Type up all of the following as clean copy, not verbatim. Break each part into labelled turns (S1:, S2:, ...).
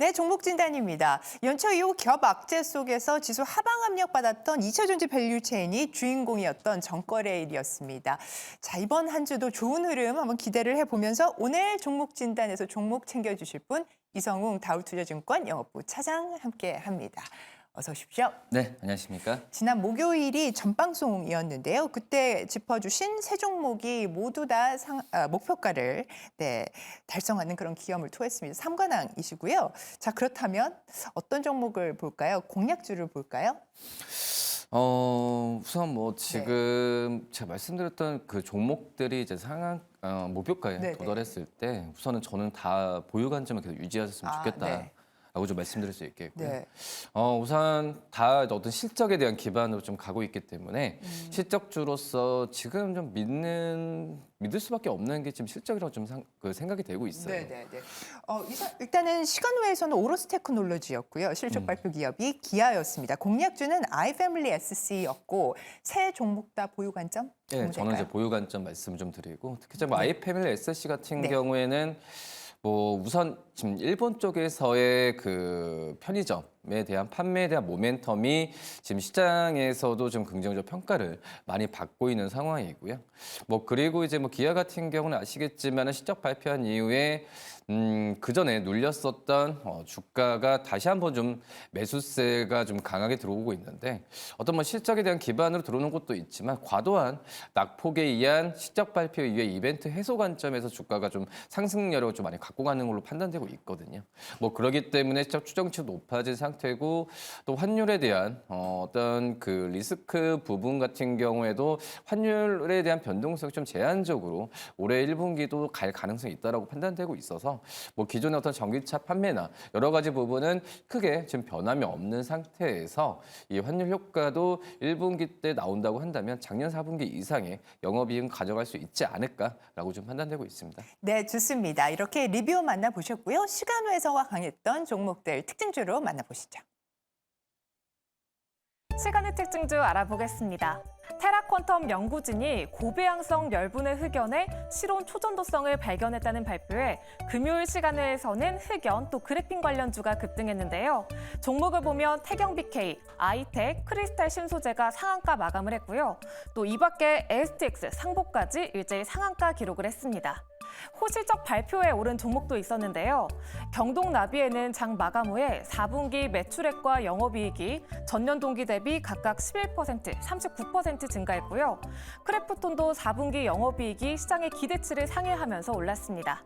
S1: 네, 종목 진단입니다. 연초 이후 겹 악재 속에서 지수 하방 압력 받았던 2차전지 밸류체인이 주인공이었던 정거래일이었습니다. 자, 이번 한 주도 좋은 흐름 한번 기대를 해보면서 오늘 종목 진단에서 종목 챙겨주실 분 이성웅 다우투자증권 영업부 차장 함께합니다. 어서 오십시오.
S2: 네, 안녕하십니까?
S1: 지난 목요일이 전방송이었는데요. 그때 짚어주신 세 종목이 모두 다 목표가를 달성하는 그런 기염을 토했습니다. 삼관왕이시고요. 자, 그렇다면 어떤 종목을 볼까요? 공략주를 볼까요?
S2: 우선 뭐 지금 제가 말씀드렸던 그 종목들이 이제 상한 목표가에
S1: 네네.
S2: 도달했을 때 우선은 저는 다 보유 관점을 계속 유지하셨으면 좋겠다.
S1: 네.
S2: 라고 좀 말씀드릴 수 있겠고요.
S1: 네.
S2: 우선 다 어떤 실적에 대한 기반으로 좀 가고 있기 때문에 실적주로서 지금 좀 믿을 수밖에 없는 게 지금 실적이라고 좀 생각이 되고 있어요.
S1: 네네네. 일단은 시간외에서는 오로스 테크놀로지였고요. 실적 발표 기업이 기아였습니다. 공략주는 아이패밀리 SC였고 세 종목 다 보유 관점?
S2: 네, 저는 이제 보유 관점 말씀 좀 드리고 특히 뭐 아이패밀리 SC 같은 경우에는 뭐 우선 지금 일본 쪽에서의 그 편의점에 대한 판매에 대한 모멘텀이 지금 시장에서도 좀 긍정적 평가를 많이 받고 있는 상황이고요. 뭐 그리고 이제 뭐 기아 같은 경우는 아시겠지만은 실적 발표한 이후에 그 전에 눌렸었던 주가가 다시 한번 좀 매수세가 좀 강하게 들어오고 있는데 어떤 뭐 실적에 대한 기반으로 들어오는 것도 있지만 과도한 낙폭에 의한 실적 발표 이후에 이벤트 해소 관점에서 주가가 좀 상승력을 좀 많이 갖고 가는 걸로 판단되고 있거든요. 뭐 그렇기 때문에 실적 추정치도 높아진 상태고 또 환율에 대한 어떤 그 리스크 부분 같은 경우에도 환율에 대한 변동성이 좀 제한적으로 올해 1분기도 갈 가능성이 있다라고 판단되고 있어서 뭐 기존의 어떤 전기차 판매나 여러 가지 부분은 크게 지금 변함이 없는 상태에서 이 환율 효과도 1분기 때 나온다고 한다면 작년 4분기 이상의 영업이익은 가져갈 수 있지 않을까라고 좀 판단되고 있습니다.
S1: 네, 좋습니다. 이렇게 리뷰 만나보셨고요. 시간외에서가 강했던 종목들 특징주로 만나보시죠.
S3: 시간의 특징주 알아보겠습니다. 테라퀀텀 연구진이 고배양성 열분의 흑연의 실온 초전도성을 발견했다는 발표에 금요일 시간외에서는 흑연 또 그래핀 관련주가 급등했는데요. 종목을 보면 태경BK, 아이텍, 크리스탈 신소재가 상한가 마감을 했고요. 또 이 밖에 STX, 상보까지 일제히 상한가 기록을 했습니다. 호실적 발표에 오른 종목도 있었는데요. 경동나비에는 장 마감 후에 4분기 매출액과 영업이익이 전년 동기 대비 각각 11%, 39% 증가했고요. 크래프톤도 4분기 영업이익이 시장의 기대치를 상회하면서 올랐습니다.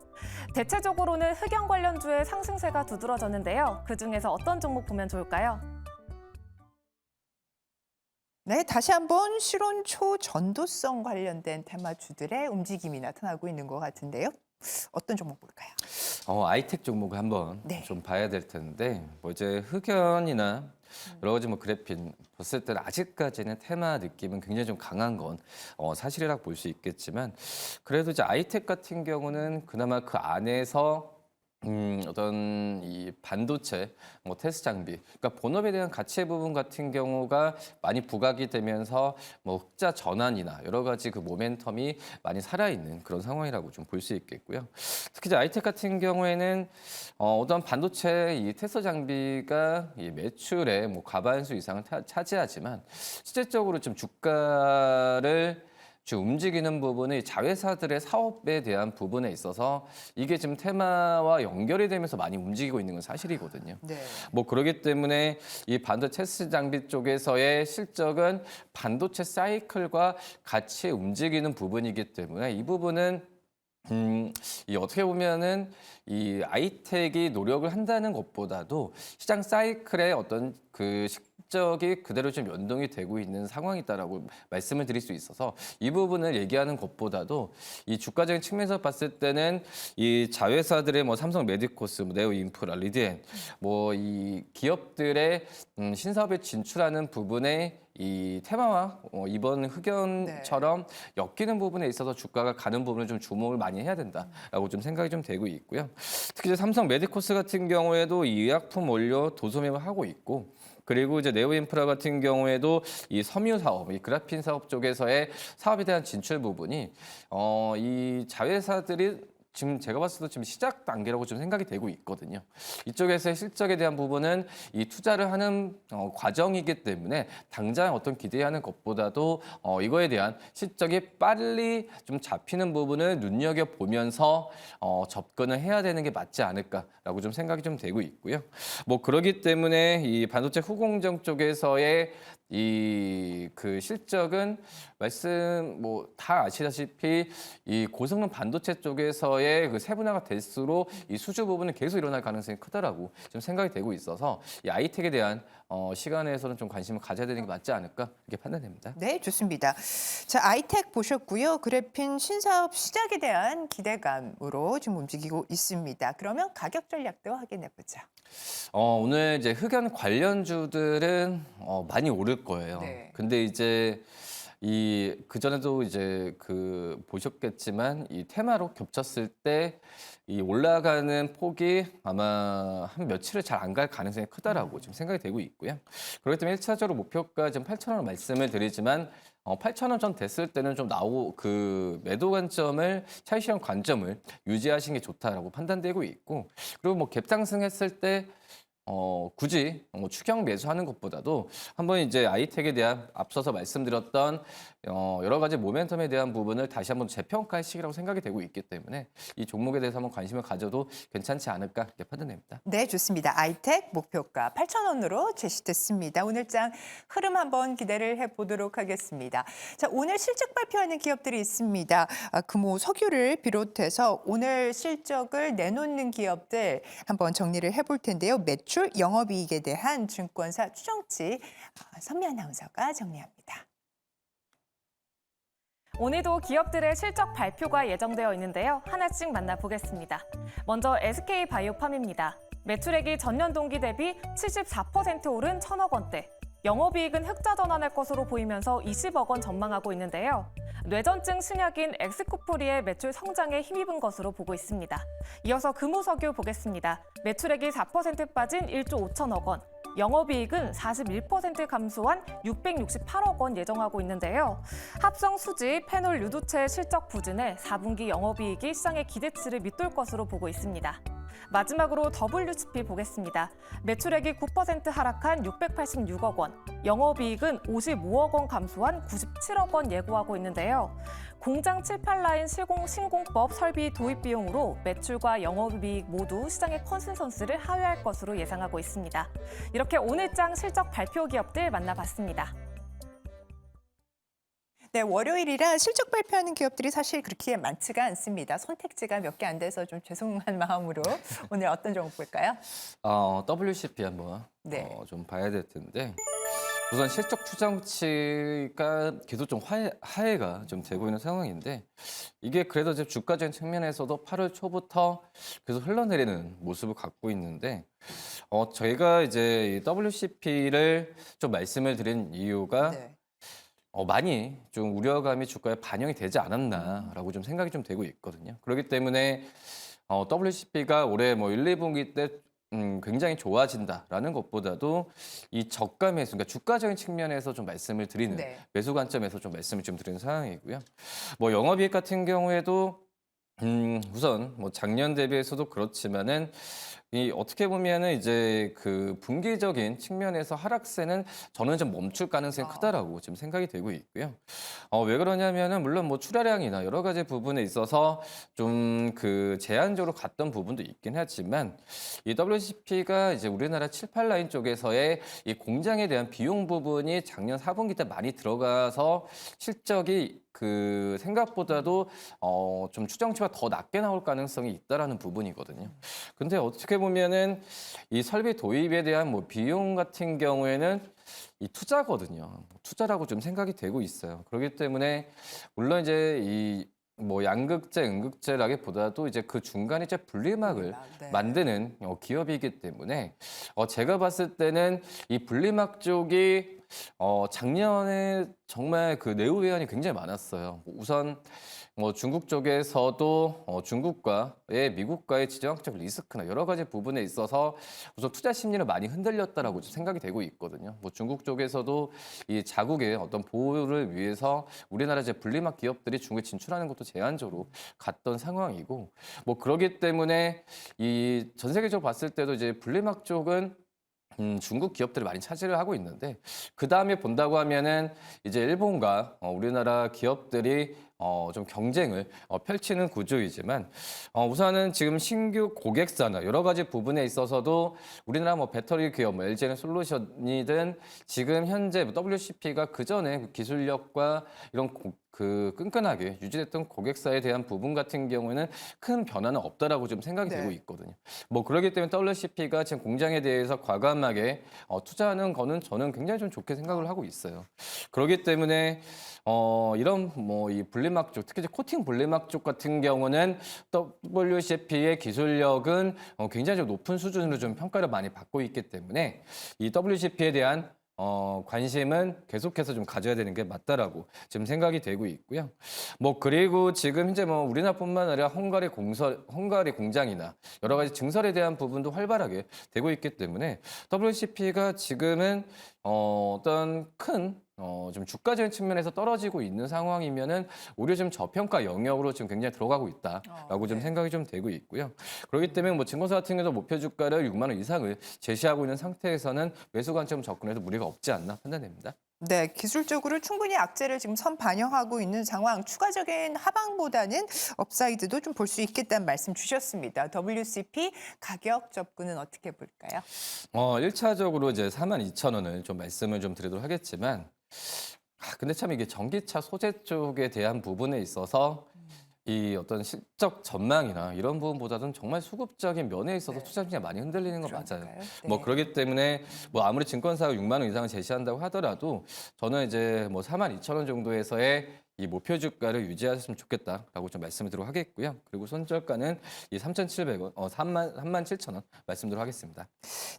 S3: 대체적으로는 흑연 관련주의 상승세가 두드러졌는데요. 그중에서 어떤 종목 보면 좋을까요?
S1: 네, 다시 한번 실온 초전도성 관련된 테마주들의 움직임이 나타나고 있는 것 같은데요. 어떤 종목 볼까요?
S2: 아이텍 종목을 한번 좀 봐야 될 텐데 뭐 이제 흑연이나 여러 가지 뭐 그래핀 봤을 때는 아직까지는 테마 느낌은 굉장히 좀 강한 건 사실이라고 볼 수 있겠지만 그래도 이제 아이텍 같은 경우는 그나마 그 안에서 어떤 이 반도체, 뭐 테스트 장비, 그러니까 본업에 대한 가치 부분 같은 경우가 많이 부각이 되면서 뭐 흑자 전환이나 여러 가지 그 모멘텀이 많이 살아있는 그런 상황이라고 좀 볼 수 있겠고요. 특히 이제 아이텍 같은 경우에는 어떤 반도체 이 테스트 장비가 이 매출의 뭐 과반수 이상을 차지하지만 실질적으로 좀 주가를 지금 움직이는 부분이 자회사들의 사업에 대한 부분에 있어서 이게 지금 테마와 연결이 되면서 많이 움직이고 있는 건 사실이거든요.
S1: 네.
S2: 뭐 그렇기 때문에 이 반도체 테스트 장비 쪽에서의 실적은 반도체 사이클과 같이 움직이는 부분이기 때문에 이 부분은 이 어떻게 보면은 이 아이텍이 노력을 한다는 것보다도 시장 사이클의 어떤 그 실적이 그대로 좀 연동이 되고 있는 상황이다라고 말씀을 드릴 수 있어서 이 부분을 얘기하는 것보다도 이 주가적인 측면에서 봤을 때는 이 자회사들의 뭐 삼성 메디코스, 뭐 네오인프라, 리디엔 뭐 이 기업들의 신사업에 진출하는 부분에 이 테마와 이번 흑연처럼 엮이는 부분에 있어서 주가가 가는 부분을 좀 주목을 많이 해야 된다라고 좀 생각이 좀 되고 있고요. 특히 이제 삼성 메디코스 같은 경우에도 이 의약품 원료 도소매를 하고 있고 그리고 이제 네오인프라 같은 경우에도 이 섬유 사업, 이 그래핀 사업 쪽에서의 사업에 대한 진출 부분이 이 자회사들이 지금 제가 봤을 때 지금 시작 단계라고 좀 생각이 되고 있거든요. 이쪽에서의 실적에 대한 부분은 이 투자를 하는 과정이기 때문에 당장 어떤 기대하는 것보다도 이거에 대한 실적이 빨리 좀 잡히는 부분을 눈여겨보면서 접근을 해야 되는 게 맞지 않을까라고 좀 생각이 좀 되고 있고요. 뭐 그러기 때문에 이 반도체 후공정 쪽에서의 이 그 실적은 말씀 뭐 다 아시다시피 이 고성능 반도체 쪽에서의 그 세분화가 될수록 이 수주 부분은 계속 일어날 가능성이 크다라고 좀 생각이 되고 있어서 이 아이텍에 대한 시간에서는 좀 관심을 가져야 되는 게 맞지 않을까 이렇게 판단됩니다.
S1: 네, 좋습니다. 자, 아이텍 보셨고요. 그래핀 신사업 시작에 대한 기대감으로 좀 움직이고 있습니다. 그러면 가격 전략도 확인해 보죠.
S2: 오늘 이제 흑연 관련주들은 많이 오를 거예요.
S1: 네.
S2: 근데 이제 이 그전에도 이제 그 보셨겠지만 이 테마로 겹쳤을 때 이 올라가는 폭이 아마 한 며칠을 잘 안 갈 가능성이 크다라고 지금 생각이 되고 있고요. 그렇기 때문에 1차적으로 목표가 지금 8,000원 말씀을 드리지만 8,000원 전 됐을 때는 좀 그 매도 관점을 차익 실현 관점을 유지하시는 게 좋다라고 판단되고 있고 그리고 뭐 갭 상승했을 때 굳이 추경 매수하는 것보다도 한번 이제 아이텍에 대한 앞서서 말씀드렸던 여러 가지 모멘텀에 대한 부분을 다시 한번 재평가할 시기라고 생각이 되고 있기 때문에 이 종목에 대해서 한번 관심을 가져도 괜찮지 않을까 이렇게 판단됩니다.
S1: 네, 좋습니다. 아이텍 목표가 8,000원으로 제시됐습니다. 오늘장 흐름 한번 기대를 해보도록 하겠습니다. 자, 오늘 실적 발표하는 기업들이 있습니다. 금호 석유를 비롯해서 오늘 실적을 내놓는 기업들 한번 정리를 해볼 텐데요. 매출, 영업이익에 대한 증권사 추정치 선미 아나운서가 정리합니다.
S3: 오늘도 기업들의 실적 발표가 예정되어 있는데요. 하나씩 만나보겠습니다. 먼저 SK바이오팜입니다. 매출액이 전년 동기 대비 74% 오른 1,000억 원대. 영업이익은 흑자 전환할 것으로 보이면서 20억 원 전망하고 있는데요. 뇌전증 신약인 엑스코프리의 매출 성장에 힘입은 것으로 보고 있습니다. 이어서 금호석유 보겠습니다. 매출액이 4% 빠진 1조 5천억 원. 영업이익은 41% 감소한 668억 원 예정하고 있는데요. 합성 수지, 페놀 유두체 실적 부진에 4분기 영업이익이 시장의 기대치를 밑돌 것으로 보고 있습니다. 마지막으로 WCP 보겠습니다. 매출액이 9% 하락한 686억 원, 영업이익은 55억 원 감소한 97억 원 예고하고 있는데요. 공장 7, 8라인 신공법 설비 도입 비용으로 매출과 영업이익 모두 시장의 컨센서스를 하회할 것으로 예상하고 있습니다. 이렇게 오늘장 실적 발표 기업들 만나봤습니다.
S1: 네, 월요일이라 실적 발표하는 기업들이 사실 그렇게 많지가 않습니다. 선택지가 몇 개 안 돼서 좀 죄송한 마음으로 오늘 어떤 종목 볼까요?
S2: WCP 한번
S1: 네.
S2: 좀 봐야 될 텐데 우선 실적 추정치가 계속 좀 하해가 좀 되고 있는 상황인데 이게 그래도 이제 주가적인 측면에서도 8월 초부터 계속 흘러내리는 모습을 갖고 있는데 저희가 이제 이 WCP를 좀 말씀을 드린 이유가
S1: 네.
S2: 많이 좀 우려감이 주가에 반영이 되지 않았나라고 좀 생각이 좀 되고 있거든요. 그렇기 때문에 WCP가 올해 뭐 1, 2분기 때 굉장히 좋아진다라는 것보다도 이 저가 매수, 그러니까 주가적인 측면에서 좀 말씀을 드리는
S1: 네.
S2: 매수 관점에서 좀 말씀을 좀 드리는 상황이고요. 뭐 영업이익 같은 경우에도 우선 뭐 작년 대비해서도 그렇지만은 이 어떻게 보면은 이제 그 분기적인 측면에서 하락세는 저는 좀 멈출 가능성이 크다라고 지금 생각이 되고 있고요. 왜 그러냐면은 물론 뭐 출하량이나 여러 가지 부분에 있어서 좀 그 제한적으로 갔던 부분도 있긴 하지만 이 WCP가 이제 우리나라 7, 8라인 쪽에서의 이 공장에 대한 비용 부분이 작년 4분기 때 많이 들어가서 실적이 그 생각보다도 좀 추정치가 더 낮게 나올 가능성이 있다라는 부분이거든요. 근데 어떻게 보면은 이 설비 도입에 대한 뭐 비용 같은 경우에는 이 투자거든요. 투자라고 좀 생각이 되고 있어요. 그렇기 때문에 물론 이제 이 뭐 양극재, 음극재라기보다도 이제 그 중간에 이제 분리막을
S1: 네.
S2: 만드는 기업이기 때문에 제가 봤을 때는 이 분리막 쪽이 작년에 정말 그 내부 외환이 굉장히 많았어요. 우선 중국 쪽에서도 중국과의 미국과의 지정학적 리스크나 여러 가지 부분에 있어서 우선 투자 심리는 많이 흔들렸다라고 생각이 되고 있거든요. 중국 쪽에서도 이 자국의 어떤 보호를 위해서 우리나라 이제 분리막 기업들이 중국에 진출하는 것도 제한적으로 갔던 상황이고 그러기 때문에 이 전 세계적으로 봤을 때도 이제 분리막 쪽은 중국 기업들이 많이 차지를 하고 있는데 그 다음에 본다고 하면은 이제 일본과 우리나라 기업들이 좀 경쟁을 펼치는 구조이지만 우선은 지금 신규 고객사나 여러 가지 부분에 있어서도 우리나라 배터리 기업, LG 솔루션이든 지금 현재 WCP가 그 전에 기술력과 이런 끈끈하게 유지됐던 고객사에 대한 부분 같은 경우에는 큰 변화는 없다라고 좀 생각이 되고 있거든요. 그렇기 때문에 WCP가 지금 공장에 대해서 과감하게 투자하는 거는 저는 굉장히 좀 좋게 생각을 하고 있어요. 그렇기 때문에 이런 이 분리막 쪽, 특히 이제 코팅 분리막 쪽 같은 경우는 WCP의 기술력은 굉장히 좀 높은 수준으로 좀 평가를 많이 받고 있기 때문에 이 WCP에 대한 관심은 계속해서 좀 가져야 되는 게 맞다라고 지금 생각이 되고 있고요. 그리고 지금 현재 우리나라뿐만 아니라 헝가리 공장이나 여러 가지 증설에 대한 부분도 활발하게 되고 있기 때문에 WCP가 지금은 어떤 큰 좀 주가적인 측면에서 떨어지고 있는 상황이면은 오히려 좀 저평가 영역으로 지금 굉장히 들어가고 있다라고 좀 생각이 좀 되고 있고요. 그렇기 때문에 증권사 같은 경우도 목표 주가를 6만 원 이상을 제시하고 있는 상태에서는 매수 관점 접근해도 무리가 없지 않나 판단됩니다.
S1: 네, 기술적으로 충분히 악재를 지금 반영하고 있는 상황, 추가적인 하방보다는 업사이드도 좀 볼 수 있겠다는 말씀 주셨습니다. WCP 가격 접근은 어떻게 볼까요?
S2: 1차적으로 이제 42,000원을 좀 말씀을 좀 드리도록 하겠지만 근데 참 이게 전기차 소재 쪽에 대한 부분에 있어서 이 어떤 실적 전망이나 이런 부분보다는 정말 수급적인 면에 있어서 투자 심리가 많이 흔들리는 거 맞아요.
S1: 네.
S2: 그렇기 때문에 아무리 증권사가 6만 원 이상을 제시한다고 하더라도 저는 이제 42,000원 정도에서의 이 목표 주가를 유지하셨으면 좋겠다라고 좀 말씀을 드리도록 하겠고요. 그리고 손절가는 이 3,700원, 37,000원 말씀드리도록 하겠습니다.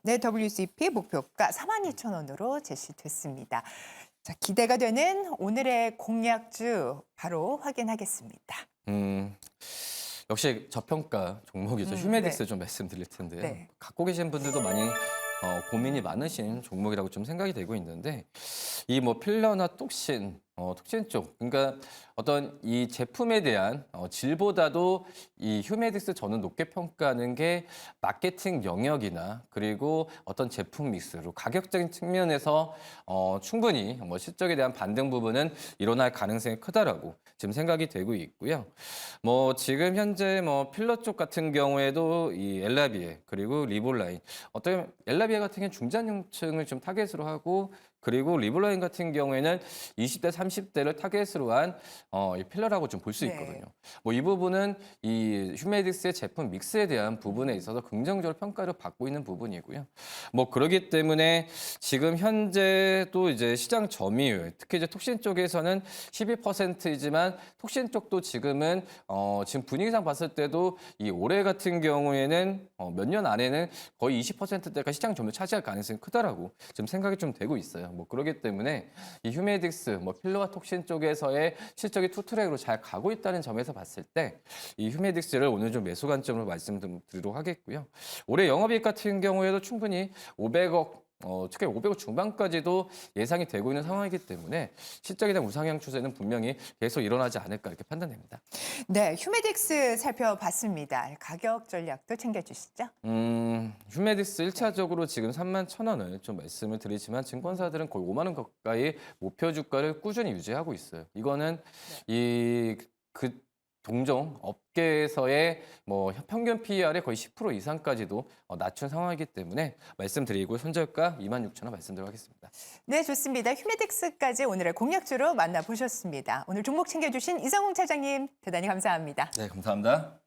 S1: 네, WCP 목표가 42,000원으로 제시됐습니다. 자, 기대가 되는 오늘의 공략주 바로 확인하겠습니다.
S2: 역시 저평가 종목이죠. 휴메딕스 좀 말씀드릴 텐데요.
S1: 네.
S2: 갖고 계신 분들도 많이 고민이 많으신 종목이라고 좀 생각이 되고 있는데 이 필러나 톡신 쪽 그러니까 어떤 이 제품에 대한 질보다도 이 휴메딕스 저는 높게 평가하는 게 마케팅 영역이나 그리고 어떤 제품 믹스로 가격적인 측면에서 충분히 실적에 대한 반등 부분은 일어날 가능성이 크다라고 지금 생각이 되고 있고요. 지금 현재 필러 쪽 같은 경우에도 이 엘라비에 그리고 리볼라인 어떤 엘라비에 같은 경우는 중장년층을 좀 타겟으로 하고 그리고 리볼라인 같은 경우에는 20대, 30대를 타겟으로 한 이 필러라고 좀 볼 수 있거든요. 이 부분은 이 휴메딕스의 제품 믹스에 대한 부분에 있어서 긍정적으로 평가를 받고 있는 부분이고요. 그러기 때문에 지금 현재도 이제 시장 점유율, 특히 이제 톡신 쪽에서는 12%이지만 톡신 쪽도 지금은 지금 분위기상 봤을 때도 이 올해 같은 경우에는 몇 년 안에는 거의 20%대가 시장 점유율 차지할 가능성이 크다라고 지금 생각이 좀 되고 있어요. 그렇기 때문에 이 휴메딕스, 필러와 톡신 쪽에서의 실적이 투트랙으로 잘 가고 있다는 점에서 봤을 때 이 휴메딕스를 오늘 좀 매수 관점으로 말씀드리도록 하겠고요. 올해 영업이익 같은 경우에도 충분히 500억 특히 500억 중반까지도 예상이 되고 있는 상황이기 때문에 실적에 대한 우상향 추세는 분명히 계속 일어나지 않을까 이렇게 판단됩니다.
S1: 네, 휴메딕스 살펴봤습니다. 가격 전략도 챙겨주시죠.
S2: 휴메딕스 1차적으로 지금 31,000원을 좀 말씀을 드리지만 증권사들은 거의 5만 원 가까이 목표 주가를 꾸준히 유지하고 있어요. 이거는 그 동종 업계에서의 평균 PER의 거의 10% 이상까지도 낮춘 상황이기 때문에 말씀드리고 손절가 26,000원 말씀드리겠습니다.
S1: 네, 좋습니다. 휴메딕스까지 오늘의 공략주로 만나보셨습니다. 오늘 종목 챙겨주신 이성웅 차장님 대단히 감사합니다.
S2: 네, 감사합니다.